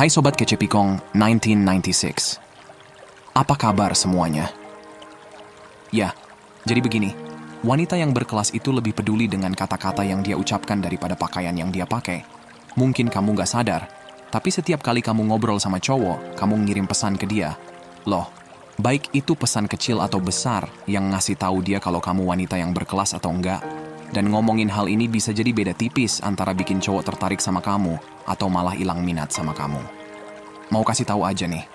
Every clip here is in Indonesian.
Hai Sobat Kecepikong 1996. Apa kabar semuanya? Ya, jadi begini. Wanita yang berkelas itu lebih peduli dengan kata-kata yang dia ucapkan daripada pakaian yang dia pakai. Mungkin kamu gak sadar, tapi setiap kali kamu ngobrol sama cowok, kamu ngirim pesan ke dia. Loh, baik itu pesan kecil atau besar yang ngasih tahu dia kalau kamu wanita yang berkelas atau enggak. Dan ngomongin hal ini bisa jadi beda tipis antara bikin cowok tertarik sama kamu atau malah hilang minat sama kamu. Mau kasih tahu aja nih,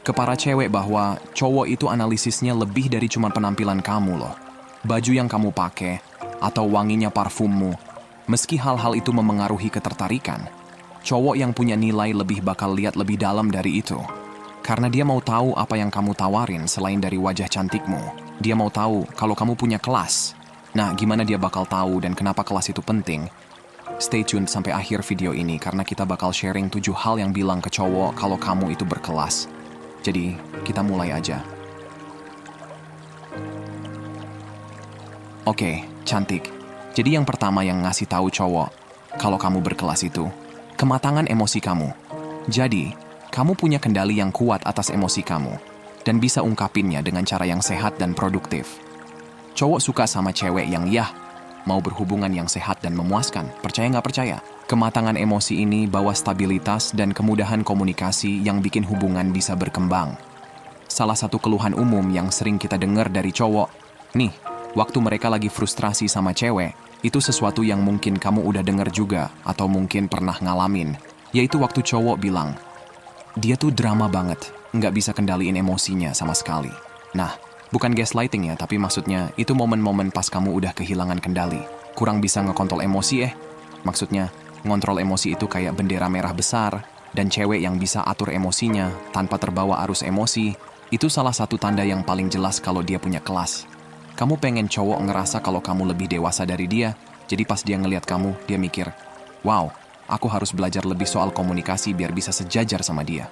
ke para cewek bahwa cowok itu analisisnya lebih dari cuma penampilan kamu loh. Baju yang kamu pakai atau wanginya parfummu, meski hal-hal itu memengaruhi ketertarikan, cowok yang punya nilai lebih bakal lihat lebih dalam dari itu. Karena dia mau tahu apa yang kamu tawarin selain dari wajah cantikmu. Dia mau tahu kalau kamu punya kelas. Nah, gimana dia bakal tahu dan kenapa kelas itu penting? Stay tune sampai akhir video ini karena kita bakal sharing 7 hal yang bilang ke cowok kalau kamu itu berkelas. Jadi, kita mulai aja. Oke, cantik. Jadi yang pertama yang ngasih tahu cowok kalau kamu berkelas itu, kematangan emosi kamu. Jadi, kamu punya kendali yang kuat atas emosi kamu dan bisa ungkapinnya dengan cara yang sehat dan produktif. Cowok suka sama cewek yang mau berhubungan yang sehat dan memuaskan. Percaya nggak percaya? Kematangan emosi ini bawa stabilitas dan kemudahan komunikasi yang bikin hubungan bisa berkembang. Salah satu keluhan umum yang sering kita dengar dari cowok, nih, waktu mereka lagi frustrasi sama cewek, itu sesuatu yang mungkin kamu udah dengar juga atau mungkin pernah ngalamin, yaitu waktu cowok bilang, dia tuh drama banget, nggak bisa kendaliin emosinya sama sekali. Nah, bukan gaslighting ya, tapi maksudnya itu momen-momen pas kamu udah kehilangan kendali. Kurang bisa ngekontrol emosi Maksudnya, ngontrol emosi itu kayak bendera merah besar, dan cewek yang bisa atur emosinya tanpa terbawa arus emosi, itu salah satu tanda yang paling jelas kalau dia punya kelas. Kamu pengen cowok ngerasa kalau kamu lebih dewasa dari dia, jadi pas dia ngelihat kamu, dia mikir, wow, aku harus belajar lebih soal komunikasi biar bisa sejajar sama dia.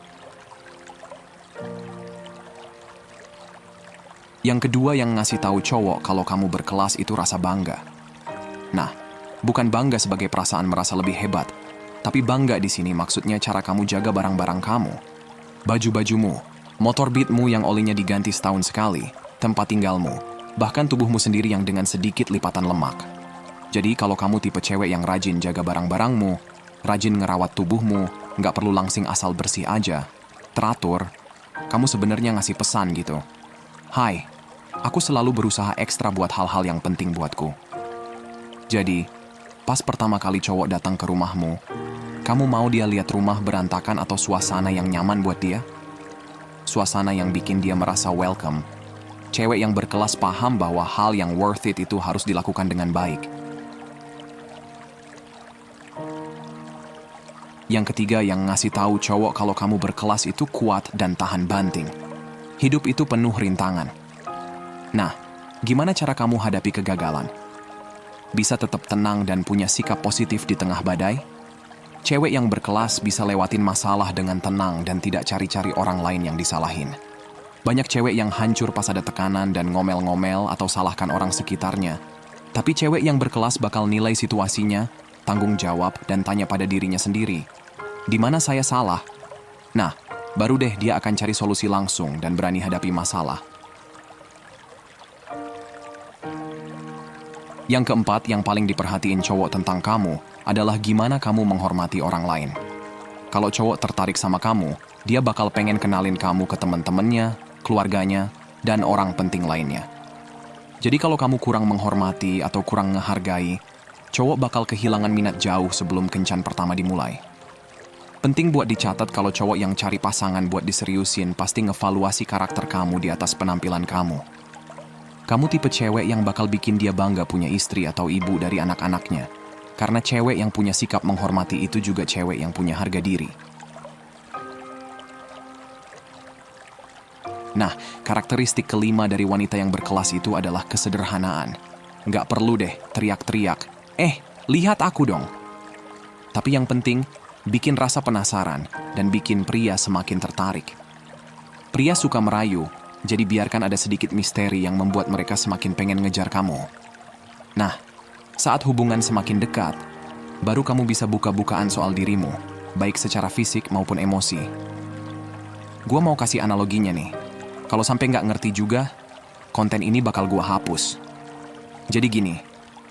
Yang kedua yang ngasih tahu cowok kalau kamu berkelas itu rasa bangga. Nah, bukan bangga sebagai perasaan merasa lebih hebat, tapi bangga di sini maksudnya cara kamu jaga barang-barang kamu. Baju-bajumu, motor beatmu yang olinya diganti setahun sekali, tempat tinggalmu, bahkan tubuhmu sendiri yang dengan sedikit lipatan lemak. Jadi kalau kamu tipe cewek yang rajin jaga barang-barangmu, rajin ngerawat tubuhmu, nggak perlu langsing asal bersih aja, teratur, kamu sebenarnya ngasih pesan gitu. Hai, aku selalu berusaha ekstra buat hal-hal yang penting buatku. Jadi, pas pertama kali cowok datang ke rumahmu, kamu mau dia lihat rumah berantakan atau suasana yang nyaman buat dia? Suasana yang bikin dia merasa welcome. Cewek yang berkelas paham bahwa hal yang worth it itu harus dilakukan dengan baik. Yang ketiga yang ngasih tahu cowok kalau kamu berkelas itu kuat dan tahan banting. Hidup itu penuh rintangan. Nah, gimana cara kamu hadapi kegagalan? Bisa tetap tenang dan punya sikap positif di tengah badai? Cewek yang berkelas bisa lewatin masalah dengan tenang dan tidak cari-cari orang lain yang disalahin. Banyak cewek yang hancur pas ada tekanan dan ngomel-ngomel atau salahkan orang sekitarnya. Tapi cewek yang berkelas bakal nilai situasinya, tanggung jawab, dan tanya pada dirinya sendiri. Di mana saya salah? Nah, baru deh dia akan cari solusi langsung dan berani hadapi masalah. Yang keempat yang paling diperhatiin cowok tentang kamu adalah gimana kamu menghormati orang lain. Kalau cowok tertarik sama kamu, dia bakal pengen kenalin kamu ke teman-temannya, keluarganya, dan orang penting lainnya. Jadi kalau kamu kurang menghormati atau kurang ngehargai, cowok bakal kehilangan minat jauh sebelum kencan pertama dimulai. Penting buat dicatat kalau cowok yang cari pasangan buat diseriusin pasti ngevaluasi karakter kamu di atas penampilan kamu. Kamu tipe cewek yang bakal bikin dia bangga punya istri atau ibu dari anak-anaknya. Karena cewek yang punya sikap menghormati itu juga cewek yang punya harga diri. Nah, karakteristik kelima dari wanita yang berkelas itu adalah kesederhanaan. Nggak perlu deh teriak-teriak, lihat aku dong. Tapi yang penting, bikin rasa penasaran dan bikin pria semakin tertarik. Pria suka merayu, jadi biarkan ada sedikit misteri yang membuat mereka semakin pengen ngejar kamu. Nah, saat hubungan semakin dekat, baru kamu bisa buka-bukaan soal dirimu. baik secara fisik maupun emosi. Gua mau kasih analoginya nih. Kalau sampai nggak ngerti juga, konten ini bakal gua hapus. Jadi gini,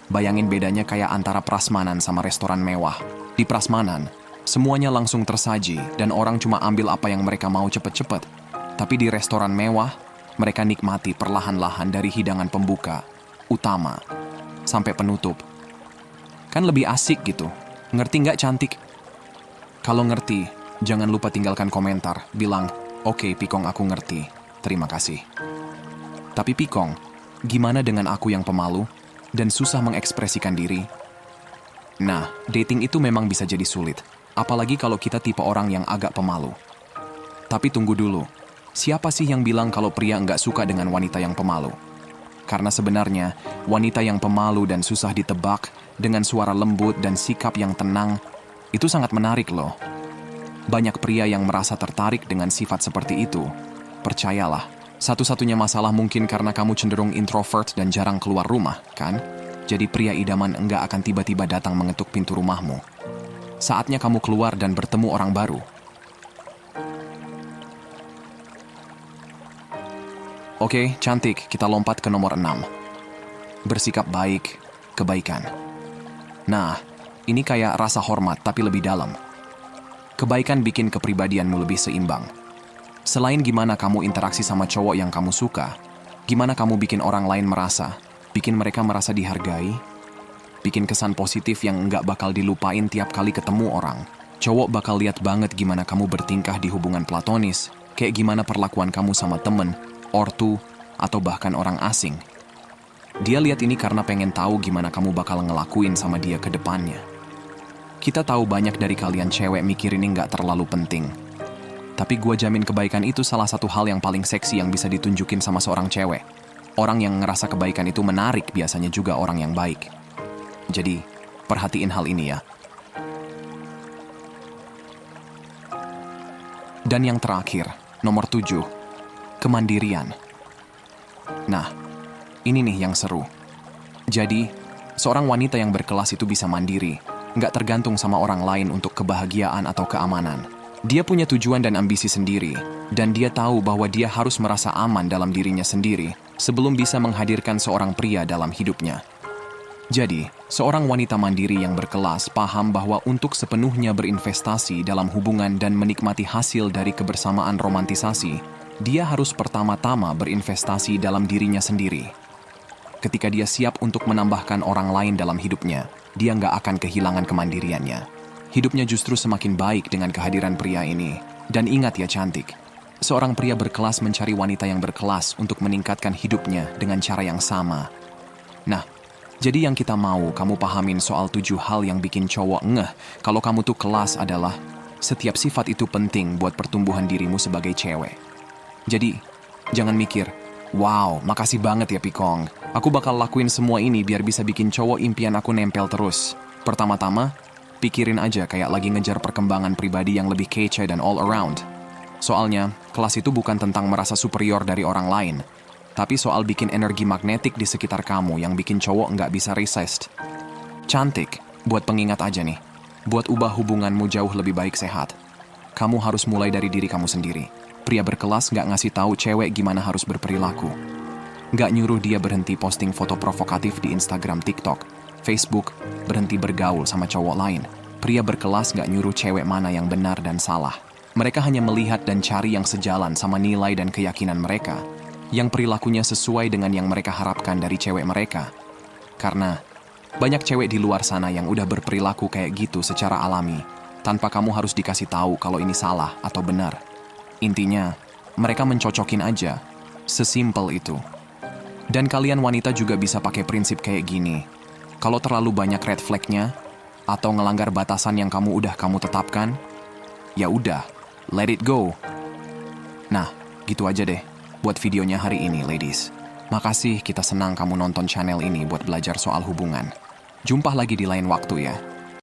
bayangin bedanya kayak antara prasmanan sama restoran mewah. Di prasmanan, semuanya langsung tersaji dan orang cuma ambil apa yang mereka mau cepet-cepet. Tapi di restoran mewah, mereka nikmati perlahan-lahan dari hidangan pembuka, utama, sampai penutup. Kan lebih asik gitu. Ngerti nggak cantik? Kalau ngerti, jangan lupa tinggalkan komentar, bilang, "Oke, Pikong, aku ngerti. Terima kasih." Tapi Pikong, gimana dengan aku yang pemalu dan susah mengekspresikan diri? Nah, dating itu memang bisa jadi sulit. Apalagi kalau kita tipe orang yang agak pemalu. Tapi tunggu dulu, siapa sih yang bilang kalau pria nggak suka dengan wanita yang pemalu? Karena sebenarnya, wanita yang pemalu dan susah ditebak, dengan suara lembut dan sikap yang tenang, itu sangat menarik loh. Banyak pria yang merasa tertarik dengan sifat seperti itu. Percayalah, satu-satunya masalah mungkin karena kamu cenderung introvert dan jarang keluar rumah, kan? Jadi pria idaman enggak akan tiba-tiba datang mengetuk pintu rumahmu. Saatnya kamu keluar dan bertemu orang baru. Oke, cantik, kita lompat ke nomor 6. Bersikap baik, kebaikan. Nah, ini kayak rasa hormat tapi lebih dalam. Kebaikan bikin kepribadianmu lebih seimbang. Selain gimana kamu interaksi sama cowok yang kamu suka, gimana kamu bikin orang lain bikin mereka merasa dihargai, bikin kesan positif yang nggak bakal dilupain tiap kali ketemu orang. Cowok bakal lihat banget gimana kamu bertingkah di hubungan platonis, kayak gimana perlakuan kamu sama temen, ortu, atau bahkan orang asing. Dia lihat ini karena pengen tahu gimana kamu bakal ngelakuin sama dia ke depannya. Kita tahu banyak dari kalian cewek mikir ini nggak terlalu penting. Tapi gua jamin kebaikan itu salah satu hal yang paling seksi yang bisa ditunjukin sama seorang cewek. Orang yang ngerasa kebaikan itu menarik biasanya juga orang yang baik. Jadi, perhatiin hal ini ya. Dan yang terakhir, nomor 7. Kemandirian. Nah, ini nih yang seru. Jadi, seorang wanita yang berkelas itu bisa mandiri, nggak tergantung sama orang lain untuk kebahagiaan atau keamanan. Dia punya tujuan dan ambisi sendiri, dan dia tahu bahwa dia harus merasa aman dalam dirinya sendiri sebelum bisa menghadirkan seorang pria dalam hidupnya. Jadi, seorang wanita mandiri yang berkelas paham bahwa untuk sepenuhnya berinvestasi dalam hubungan dan menikmati hasil dari kebersamaan romantisasi, dia harus pertama-tama berinvestasi dalam dirinya sendiri. Ketika dia siap untuk menambahkan orang lain dalam hidupnya, dia nggak akan kehilangan kemandiriannya. Hidupnya justru semakin baik dengan kehadiran pria ini. Dan ingat ya cantik, seorang pria berkelas mencari wanita yang berkelas untuk meningkatkan hidupnya dengan cara yang sama. Nah, jadi yang kita mau kamu pahamin soal 7 hal yang bikin cowok ngeh kalau kamu tuh kelas adalah setiap sifat itu penting buat pertumbuhan dirimu sebagai cewek. Jadi, jangan mikir, "Wow, makasih banget ya Pikong. Aku bakal lakuin semua ini biar bisa bikin cowok impian aku nempel terus." Pertama-tama, pikirin aja kayak lagi ngejar perkembangan pribadi yang lebih kece dan all around. Soalnya, kelas itu bukan tentang merasa superior dari orang lain, tapi soal bikin energi magnetik di sekitar kamu yang bikin cowok nggak bisa resist. Cantik, buat pengingat aja nih. Buat ubah hubunganmu jauh lebih baik sehat, kamu harus mulai dari diri kamu sendiri. Pria berkelas nggak ngasih tahu cewek gimana harus berperilaku. Nggak nyuruh dia berhenti posting foto provokatif di Instagram, TikTok, Facebook, berhenti bergaul sama cowok lain. Pria berkelas nggak nyuruh cewek mana yang benar dan salah. Mereka hanya melihat dan cari yang sejalan sama nilai dan keyakinan mereka, yang perilakunya sesuai dengan yang mereka harapkan dari cewek mereka. Karena banyak cewek di luar sana yang udah berperilaku kayak gitu secara alami, tanpa kamu harus dikasih tahu kalau ini salah atau benar. Intinya, mereka mencocokin aja. Sesimpel itu. Dan kalian wanita juga bisa pakai prinsip kayak gini. Kalau terlalu banyak red flag-nya, atau ngelanggar batasan yang kamu tetapkan, ya udah, let it go. Nah, gitu aja deh buat videonya hari ini, ladies. Makasih, kita senang kamu nonton channel ini buat belajar soal hubungan. Jumpa lagi di lain waktu ya.